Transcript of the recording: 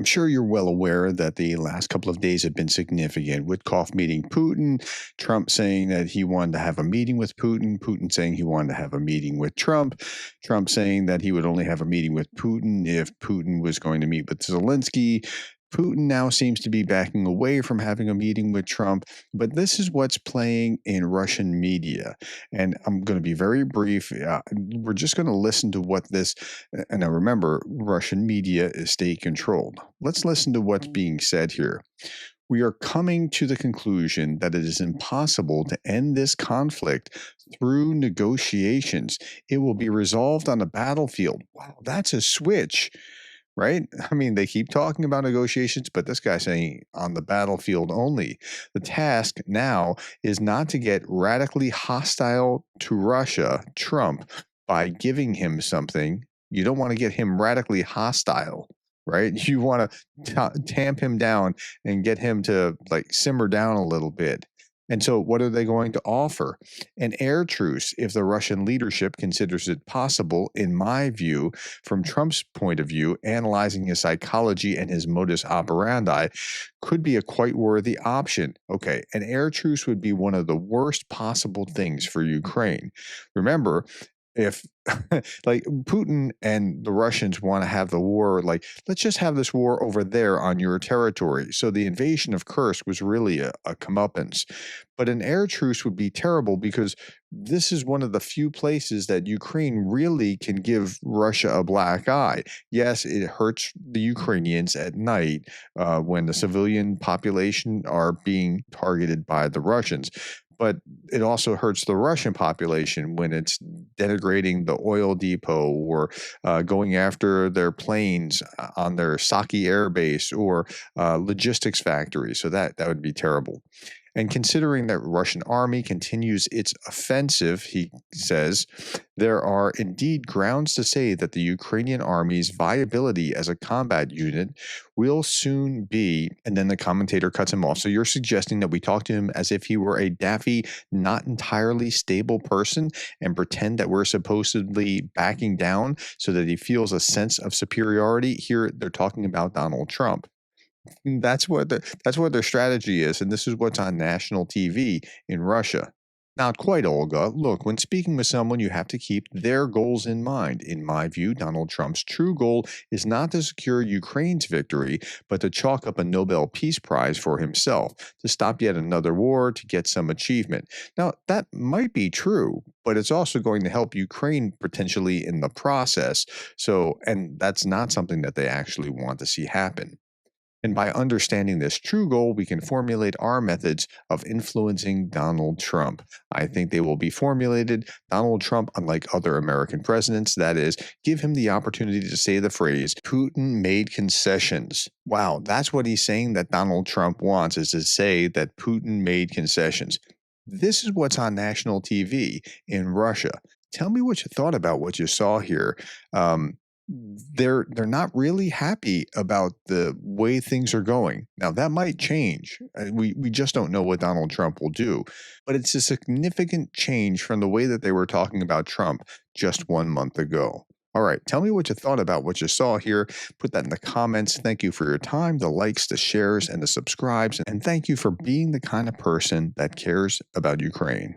I'm sure you're well aware that the last couple of days have been significant. Witkoff meeting Putin, Trump saying that he wanted to have a meeting with Putin, Putin saying he wanted to have a meeting with Trump, Trump saying that he would only have a meeting with Putin if Putin was going to meet with Zelensky. Putin now seems to be backing away from having a meeting with Trump, but this is what's playing in Russian media. And I'm going to be very brief. We're just going to listen to what this, and now remember, Russian media is state controlled. Let's listen to what's being said here. We are coming to the conclusion that it is impossible to end this conflict through negotiations. It will be resolved on the battlefield. Wow, that's a switch, right? I mean, they keep talking about negotiations, but this guy's saying on the battlefield only. The task now is not to get radically hostile to Russia, Trump, by giving him something. You don't want to get him radically hostile, right? You want to tamp him down and get him to like simmer down a little bit. And so what are they going to offer? An air truce, if the Russian leadership considers it possible, in my view, from Trump's point of view, analyzing his psychology and his modus operandi, could be a quite worthy option. Okay, an air truce would be one of the worst possible things for Ukraine. Remember, if like Putin and the Russians want to have the war, like, let's just have this war over there on your territory. So the invasion of Kursk was really a comeuppance. But an air truce would be terrible because this is one of the few places that Ukraine really can give Russia a black eye. Yes, it hurts the Ukrainians at night when the civilian population are being targeted by the Russians. But it also hurts the Russian population when it's denigrating the oil depot or going after their planes on their Saki air base or logistics factories. So that would be terrible. And considering that Russian army continues its offensive, he says, there are indeed grounds to say that the Ukrainian army's viability as a combat unit will soon be, and then the commentator cuts him off. So you're suggesting that we talk to him as if he were a daffy, not entirely stable person and pretend that we're supposedly backing down so that he feels a sense of superiority? Here they're talking about Donald Trump. That's what their strategy is, and this is what's on national TV in Russia. Not quite, Olga. Look, when speaking with someone, you have to keep their goals in mind. In my view, Donald Trump's true goal is not to secure Ukraine's victory, but to chalk up a Nobel Peace Prize for himself, to stop yet another war, to get some achievement. Now, that might be true, but it's also going to help Ukraine potentially in the process. So, and that's not something that they actually want to see happen. And by understanding this true goal, we can formulate our methods of influencing Donald Trump. I think they will be formulated. Donald Trump, unlike other American presidents, that is, give him the opportunity to say the phrase, Putin made concessions. Wow, that's what he's saying that Donald Trump wants, is to say that Putin made concessions. This is what's on national TV in Russia. Tell me what you thought about what you saw here. They're not really happy about the way things are going. Now that might change. We just don't know what Donald Trump will do, but it's a significant change from the way that they were talking about Trump just 1 month ago. All right, tell me what you thought about what you saw here. Put that in the comments. Thank you for your time, the likes, the shares, and the subscribes, and thank you for being the kind of person that cares about Ukraine.